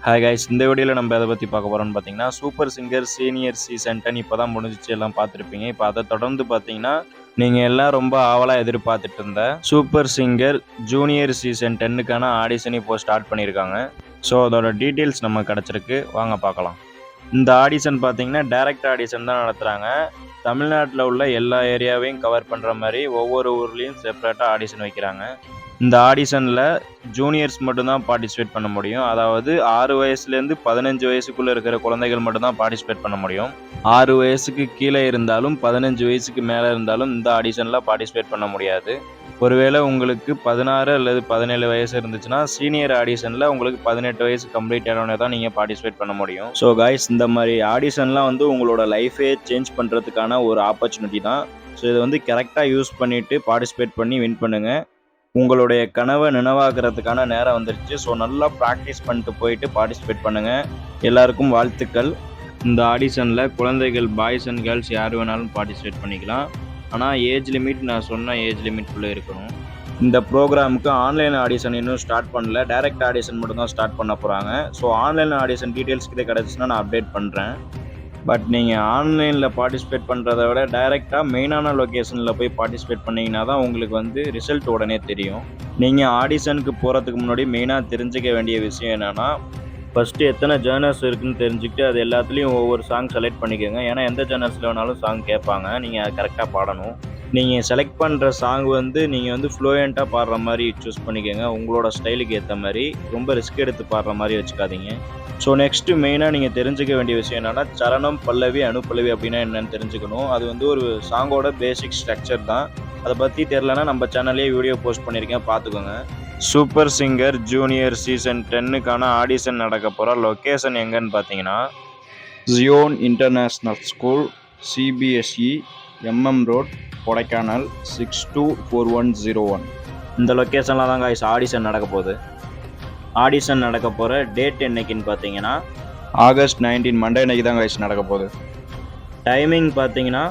Hi guys, இந்த வீடியோவில் நம்ம எதை பற்றி பார்க்க போகிறோம்னு பார்த்தீங்கன்னா, சூப்பர் சிங்கர் சீனியர் சீசன் 10 இப்போ தான் முடிஞ்சிச்சு, எல்லாம் பார்த்துருப்பீங்க. இப்போ அதை தொடர்ந்து பார்த்தீங்கன்னா, நீங்கள் எல்லாம் ரொம்ப ஆவலாக எதிர்பார்த்துட்டு இருந்த சூப்பர் சிங்கர் ஜூனியர் சீசன் 10க்கான ஆடிஷன் இப்போ ஸ்டார்ட் பண்ணியிருக்காங்க. ஸோ அதோட டீட்டெயில்ஸ் நம்ம கிடச்சிருக்கு, வாங்க பார்க்கலாம். இந்த ஆடிஷன் பார்த்தீங்கன்னா டைரக்ட் ஆடிஷன் தான் நடத்துகிறாங்க. தமிழ்நாட்டில் உள்ள எல்லா ஏரியாவையும் கவர் பண்ணுற மாதிரி ஒவ்வொரு ஊர்லேயும் செப்பரேட்டாக ஆடிஷன் வைக்கிறாங்க. இந்த ஆடிஷனில் ஜூனியர்ஸ் மட்டும்தான் பார்ட்டிசிபேட் பண்ண முடியும். அதாவது 6 வயசுலேருந்து 15 வயசுக்குள்ளே இருக்கிற குழந்தைகள் மட்டும்தான் பார்ட்டிசிபேட் பண்ண முடியும். 6 வயசுக்கு கீழே இருந்தாலும் 15 வயசுக்கு மேலே இருந்தாலும் இந்த ஆடிஷனில் பார்ட்டிசிபேட் பண்ண முடியாது. ஒருவேளை உங்களுக்கு 16 அல்லது 17 வயசு இருந்துச்சுன்னா சீனியர் ஆடிஷனில் உங்களுக்கு 18 வயசு கம்ப்ளீட் ஆனோடனே தான் நீங்கள் பார்ட்டிசிபேட் பண்ண முடியும். ஸோ கைஸ், இந்த மாதிரி ஆடிஷன்லாம் உங்களோட லைஃபே சேஞ்ச் பண்ணுறதுக்கான ஒரு ஆப்பர்ச்சுனிட்டி தான். ஸோ இதை கரெக்டாக யூஸ் பண்ணிவிட்டு பார்ட்டிசிபேட் பண்ணி வின் பண்ணுங்கள். உங்களுடைய கனவை நினைவாக்குறதுக்கான நேரம் வந்துருச்சு. ஸோ நல்லா ப்ராக்டிஸ் பண்ணிட்டு போயிட்டு பார்ட்டிசிபேட் பண்ணுங்கள். எல்லாருக்கும் வாழ்த்துக்கள். இந்த ஆடிஷனில் குழந்தைகள், பாய்ஸ் அண்ட் கேர்ள்ஸ் யார் வேணாலும் பார்ட்டிசிபேட் பண்ணிக்கலாம். ஆனால் ஏஜ் லிமிட் நான் சொன்ன ஏஜ் லிமிட்குள்ளே இருக்கணும். இந்த ப்ரோக்ராமுக்கு ஆன்லைன் ஆடிஷன் இன்னும் ஸ்டார்ட் பண்ணல, டைரக்ட் ஆடிஷன் மட்டும் தான் ஸ்டார்ட் பண்ண போகிறாங்க. ஸோ ஆன்லைன் ஆடிஷன் டீட்டெயில்ஸ் கிட்ட கிடச்சின்னா நான் அப்டேட் பண்ணுறேன். பட் நீங்கள் ஆன்லைனில் பார்ட்டிசிபேட் பண்ணுறத விட டைரெக்டாக மெயினான லொக்கேஷனில் போய் பார்ட்டிசிபேட் பண்ணிங்கன்னா தான் உங்களுக்கு ரிசல்ட் உடனே தெரியும். நீங்கள் ஆடிஷனுக்கு போகிறதுக்கு முன்னாடி மெயினாக தெரிஞ்சுக்க வேண்டிய விஷயம் என்னென்னா, ஃபஸ்ட்டு எத்தனை ஜேர்னர்ஸ் இருக்குதுன்னு தெரிஞ்சுக்கிட்டு அது எல்லாத்துலேயும் ஒவ்வொரு சாங் செலக்ட் பண்ணிக்கோங்க. ஏன்னா எந்த ஜேர்னர்ஸில் வேணாலும் சாங் கேட்பாங்க, நீங்கள் அதை கரெக்டாக பாடணும். நீங்கள் செலக்ட் பண்ணுற சாங் நீங்கள் ஃப்ளூயண்ட்டாக பாடுற மாதிரி சூஸ் பண்ணிக்கோங்க. உங்களோட ஸ்டைலுக்கு ஏற்ற மாதிரி ரொம்ப ரிஸ்க் எடுத்து பாடுற மாதிரி வச்சுக்காதீங்க. ஸோ நெக்ஸ்ட்டு மெயினாக நீங்கள் தெரிஞ்சுக்க வேண்டிய விஷயம் என்னென்னா, சரணம், பல்லவி, அனுப்பல்லவி அப்படின்னா என்னென்னு தெரிஞ்சுக்கணும். அது ஒரு சாங்கோட பேசிக் ஸ்ட்ரக்சர் தான். அதை பற்றி தெரிலனா நம்ம சேனல்லே வீடியோ போஸ்ட் பண்ணியிருக்கேன், பார்த்துக்கோங்க. சூப்பர் சிங்கர் ஜூனியர் சீசன் 10க்கான ஆடிஷன் நடக்க போகிற லொக்கேஷன் எங்கன்னு பார்த்தீங்கன்னா, Zion international school, CBSE, MM road, Kodaikanal 624101. இந்த லொக்கேஷனில் தான் கைஸ் ஆடிஷன் நடக்க போகுது. ஆடிஷன் நடக்க போகிற டேட் என்னைக்குன்னு பார்த்தீங்கன்னா, August 19 மண்டே அன்னைக்கு தான் கைஸ் நடக்க போகுது. டைமிங் பார்த்தீங்கன்னா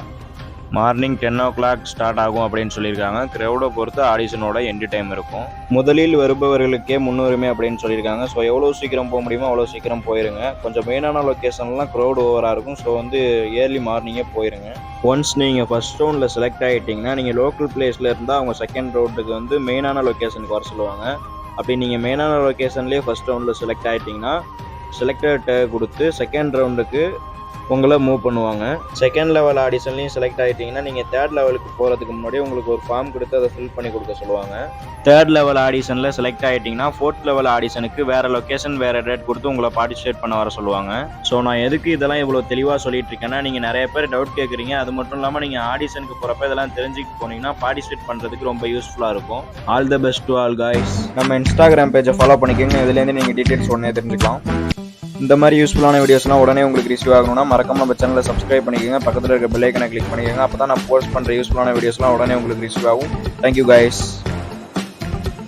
மார்னிங் 10 o'clock ஸ்டார்ட் ஆகும் அப்படின்னு சொல்லியிருக்காங்க. க்ரௌடை பொறுத்து ஆடிஷனோட எண்டு டைம் இருக்கும். முதலில் வருபவர்களுக்கே முன்னுரிமை அப்படின்னு சொல்லியிருக்காங்க. ஸோ எவ்வளோ சீக்கிரம் போக முடியுமோ அவ்வளோ சீக்கிரம் போயிருங்க. கொஞ்சம் மெயினான லொக்கேஷன்லாம் க்ரௌட் ஓவராக இருக்கும். ஸோ ஏர்லி மார்னிங்கே போயிருங்க. ஒன்ஸ் நீங்கள் ஃபஸ்ட் ரவுண்டில் செலக்ட் ஆகிட்டிங்கன்னா, நீங்கள் லோக்கல் பிளேஸில் இருந்தால் அவங்க செகண்ட் ரவுண்டுக்கு மெயினான லொக்கேஷனுக்கு வர சொல்லுவாங்க. அப்படி நீங்கள் மெயினான லொக்கேஷன்லேயே ஃபஸ்ட் ரவுண்டில் செலக்ட் ஆகிட்டிங்கன்னா, செலக்டட் கொடுத்து செகண்ட் ரவுண்டுக்கு உங்களை மூவ் பண்ணுவாங்க. செகண்ட் லெவல் ஆடிஷன்லையும் செலக்ட் ஆகிட்டிங்கன்னா, நீங்கள் தேர்ட் லெவலுக்கு போகிறதுக்கு முன்னாடி உங்களுக்கு ஒரு ஃபார்ம் கொடுத்து அதை ஃபில் பண்ணி கொடுக்க சொல்லுவாங்க. தேர்ட் லெவல் ஆடிஷனில் செலக்ட் ஆகிட்டிங்கன்னா, ஃபோர்த் லெவல் ஆடிஷனுக்கு வேறு லொக்கேஷன், வேறு டேட் கொடுத்து உங்களை பார்ட்டிசிபேட் பண்ண வர சொல்லுவாங்க. ஸோ நான் எதுக்கு இதெல்லாம் இவ்வளோ தெளிவாக சொல்லிட்டு இருக்கேன்னா, நீங்கள் நிறைய பேர் டவுட் கேட்குறீங்க. அது மட்டும் இல்லாமல் நீங்கள் ஆடிஷனுக்கு போகிறப்ப இதெல்லாம் தெரிஞ்சுக்கிட்டு போனீங்கன்னா பார்ட்டிசிபேட் பண்ணுறதுக்கு ரொம்ப யூஸ்ஃபுல்லாக இருக்கும். All the best to all guys. நம்ம இன்ஸ்டாகிராம் பேஜை ஃபாலோ பண்ணிக்கோங்க. இதுலேருந்து நீங்கள் டீட்டெயில்ஸ் உடனே தெரிஞ்சுக்கலாம். இந்த மாதிரி யூஸ்ஃபுல்லான வீடியோஸ்லாம் உடனே உங்களுக்கு ரிசீவ் ஆகணும்னா மறக்காம நம்ம சேனலை சப்ஸ்கிரைப் பண்ணிக்கோங்க. பக்கத்தில் இருக்க பெல் ஐக்கனை கிளிக் பண்ணிக்கோங்க. அப்போ தான் நான் போஸ்ட் பண்ணுற யூஸ்ஃபுல்லான வீடியோஸ்லாம் உடனே உங்களுக்கு ரிசீவ் ஆகும். Thank you guys.